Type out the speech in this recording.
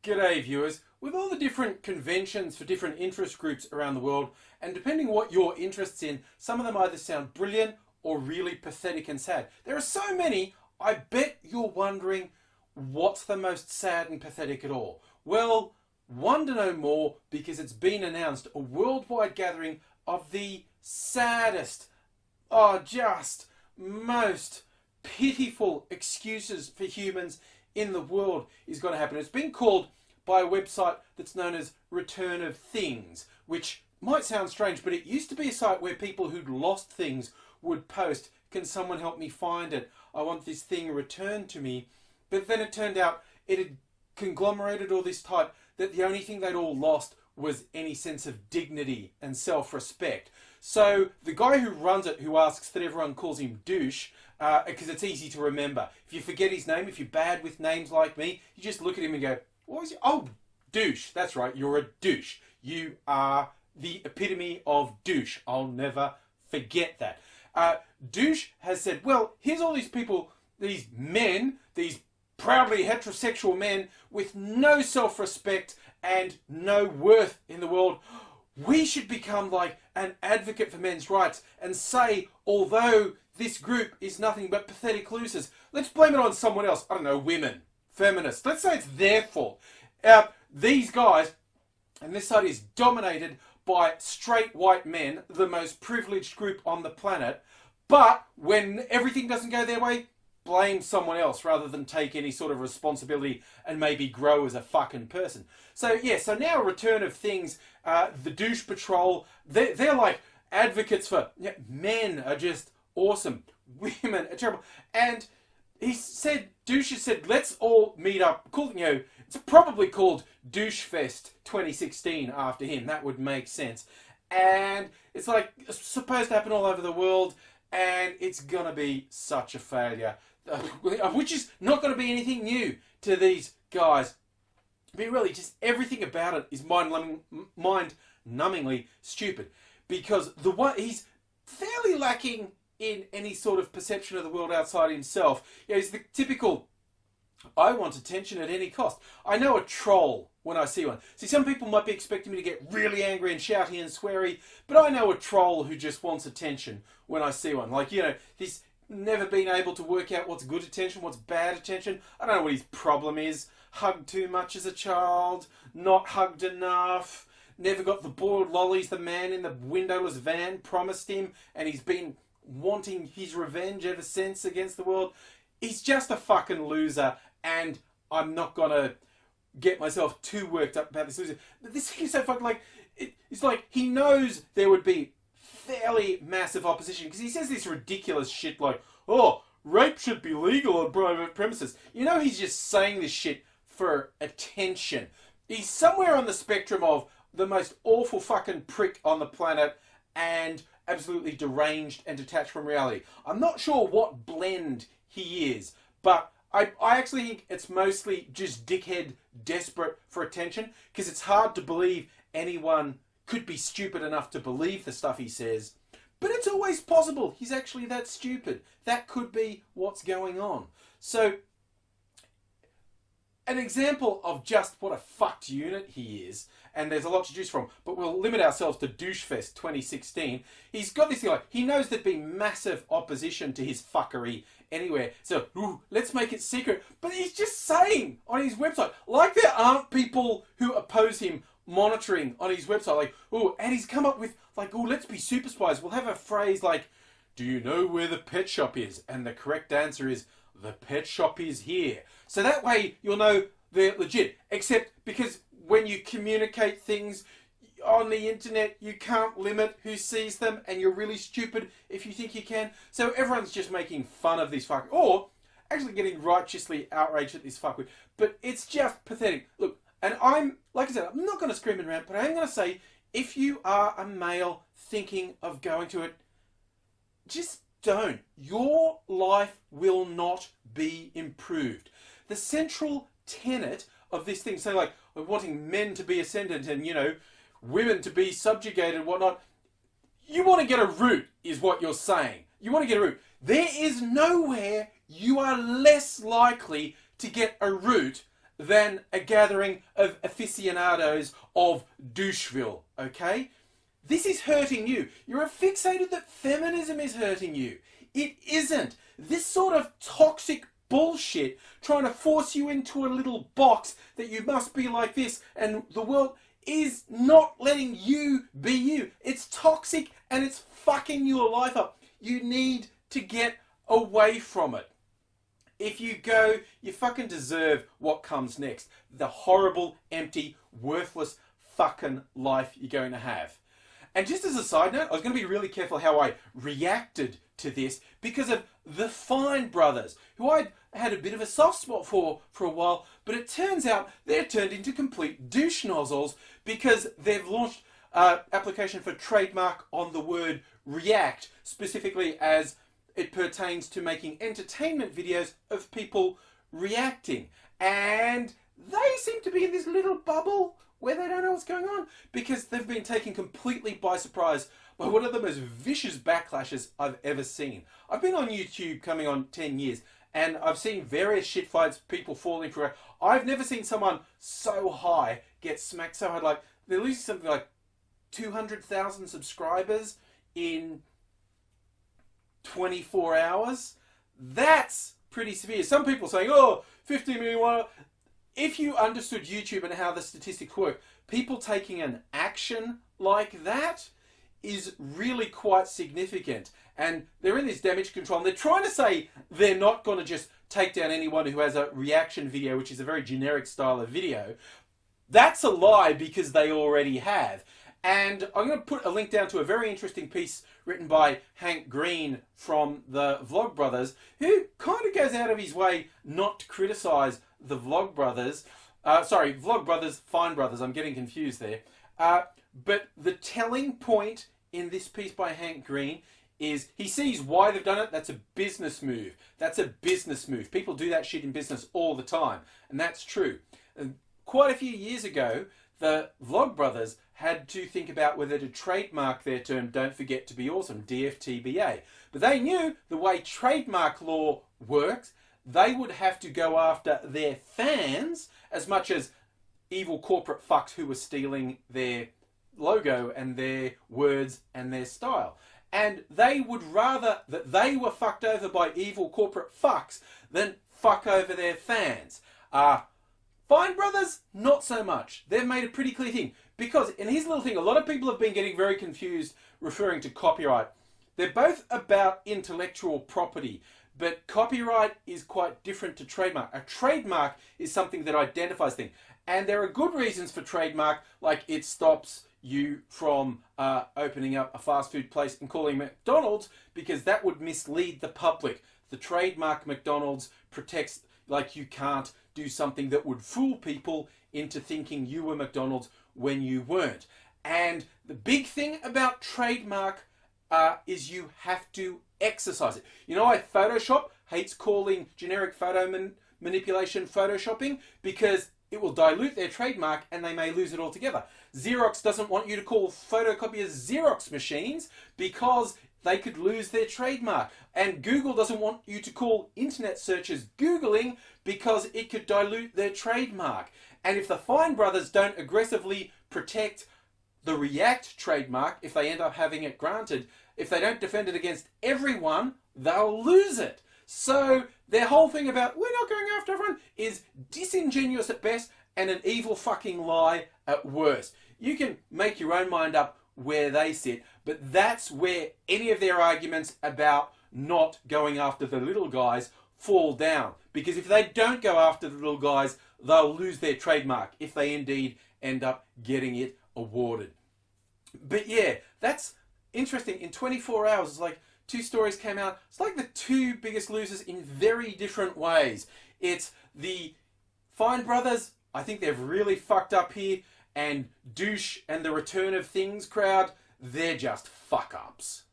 G'day viewers. With all the different conventions for different interest groups around the world, and depending what your interests in, some of them either sound brilliant or really pathetic and sad. There are so many, I bet you're wondering what's the most sad and pathetic at all. Well, wonder no more, because it's been announced a worldwide gathering of the saddest, just most pitiful excuses for humans in the world is going to happen. It's been called by a website that's known as Return of Things, which might sound strange, but it used to be a site where people who'd lost things would post, "Can someone help me find it? I want this thing returned to me." But then it turned out it had conglomerated all this type that the only thing they'd all lost was any sense of dignity and self-respect. So the guy who runs it, who asks that everyone calls him Douche, because it's easy to remember. If you forget his name, if you're bad with names like me, you just look at him and go, what was it? Oh, Douche. That's right, you're a douche. You are the epitome of douche. I'll never forget that. Douche has said, well, here's all these people, these men, these proudly heterosexual men with no self-respect and no worth in the world. We should become like an advocate for men's rights and say, although this group is nothing but pathetic losers, let's blame it on someone else. I don't know, women, feminists. Let's say it's their fault. These guys, and this side is dominated by straight white men, the most privileged group on the planet. But when everything doesn't go their way, blame someone else rather than take any sort of responsibility and maybe grow as a fucking person. So yeah, so now Return of Things, the Douche Patrol, they're like advocates for men are just awesome, women are terrible. And he said, Douche has said, let's all meet up. Cool, it's probably called Douche Fest 2016 after him. That would make sense. And it's like it's supposed to happen all over the world, and it's gonna be such a failure, which is not going to be anything new to these guys. I mean, really, just everything about it is mind-numbingly stupid, because he's fairly lacking in any sort of perception of the world outside himself. He's the typical, I want attention at any cost. I know a troll when I see one. See, some people might be expecting me to get really angry and shouty and sweary, but I know a troll who just wants attention when I see one. Like, this never been able to work out what's good attention, what's bad attention. I don't know what his problem is. Hugged too much as a child, not hugged enough, never got the boiled lollies the man in the windowless van promised him, and he's been wanting his revenge ever since against the world. He's just a fucking loser, and I'm not gonna get myself too worked up about this loser. But this thing is so fucking like, it's like he knows there would be fairly massive opposition, because he says this ridiculous shit like, oh, rape should be legal on private premises. He's just saying this shit for attention. He's somewhere on the spectrum of the most awful fucking prick on the planet and absolutely deranged and detached from reality. I'm not sure what blend he is, but I actually think it's mostly just dickhead desperate for attention, because it's hard to believe anyone could be stupid enough to believe the stuff he says, but it's always possible he's actually that stupid. That could be what's going on. So, an example of just what a fucked unit he is, and there's a lot to choose from, but we'll limit ourselves to Douchefest 2016. He's got this thing like, he knows there'd be massive opposition to his fuckery anywhere, so let's make it secret. But he's just saying on his website, like there aren't people who oppose him monitoring on his website, like, and he's come up with like, let's be super spies. We'll have a phrase like, do you know where the pet shop is? And the correct answer is, the pet shop is here. So that way you'll know they're legit. Except because when you communicate things on the internet, you can't limit who sees them, and you're really stupid if you think you can. So everyone's just making fun of this fuck, or actually getting righteously outraged at this fuckwit. But it's just pathetic. Look, and like I said, I'm not going to scream and rant, but I am going to say, if you are a male thinking of going to it, just don't. Your life will not be improved. The central tenet of this thing, so like wanting men to be ascendant and, women to be subjugated and whatnot, you want to get a root, is what you're saying. You want to get a root. There is nowhere you are less likely to get a root than a gathering of aficionados of doucheville, okay? This is hurting you. You're fixated that feminism is hurting you. It isn't. This sort of toxic bullshit trying to force you into a little box that you must be like this and the world is not letting you be you. It's toxic and it's fucking your life up. You need to get away from it. If you go, you fucking deserve what comes next. The horrible, empty, worthless fucking life you're going to have. And just as a side note, I was going to be really careful how I reacted to this because of the Fine Brothers, who I'd had a bit of a soft spot for a while, but it turns out they're turned into complete douche nozzles because they've launched an application for trademark on the word react, specifically as it pertains to making entertainment videos of people reacting. And they seem to be in this little bubble where they don't know what's going on because they've been taken completely by surprise by one of the most vicious backlashes I've ever seen. I've been on YouTube coming on 10 years and I've seen various shit fights, people falling for it. I've never seen someone so high get smacked so hard. Like, they're losing something like 200,000 subscribers in 24 hours. That's pretty severe. Some people saying, oh, 50 million. If you understood YouTube and how the statistics work, people taking an action like that is really quite significant. And they're in this damage control. And they're trying to say they're not going to just take down anyone who has a reaction video, which is a very generic style of video. That's a lie because they already have. And I'm going to put a link down to a very interesting piece written by Hank Green from the Vlog Brothers, who kind of goes out of his way not to criticize the Vlog Brothers. Vlog Brothers, Fine Brothers, I'm getting confused there. But the telling point in this piece by Hank Green is he sees why they've done it. That's a business move. That's a business move. People do that shit in business all the time. And that's true. And quite a few years ago, the Vlog Brothers had to think about whether to trademark their term "Don't Forget to Be Awesome," DFTBA. But they knew the way trademark law works, they would have to go after their fans as much as evil corporate fucks who were stealing their logo and their words and their style. And they would rather that they were fucked over by evil corporate fucks than fuck over their fans. Fine Brothers, not so much. They've made a pretty clear thing. Because, and here's the little thing, a lot of people have been getting very confused referring to copyright. They're both about intellectual property, but copyright is quite different to trademark. A trademark is something that identifies things. And there are good reasons for trademark, like it stops you from opening up a fast food place and calling McDonald's, because that would mislead the public. The trademark McDonald's protects, like you can't do something that would fool people into thinking you were McDonald's when you weren't. And the big thing about trademark is you have to exercise it. You know why Photoshop hates calling generic photo manipulation photoshopping? Because it will dilute their trademark and they may lose it altogether. Xerox doesn't want you to call photocopiers Xerox machines because they could lose their trademark. And Google doesn't want you to call internet searches Googling because it could dilute their trademark. And if the Fine Brothers don't aggressively protect the React trademark, if they end up having it granted, if they don't defend it against everyone, they'll lose it. So their whole thing about we're not going after everyone is disingenuous at best and an evil fucking lie at worst. You can make your own mind up where they sit, but that's where any of their arguments about not going after the little guys fall down. Because if they don't go after the little guys, they'll lose their trademark if they indeed end up getting it awarded. But yeah, that's interesting. In 24 hours, it's like 2 stories came out. It's like the 2 biggest losers in very different ways. It's the Fine Brothers, I think they've really fucked up here, and Douche and the Return of Things crowd, they're just fuck-ups.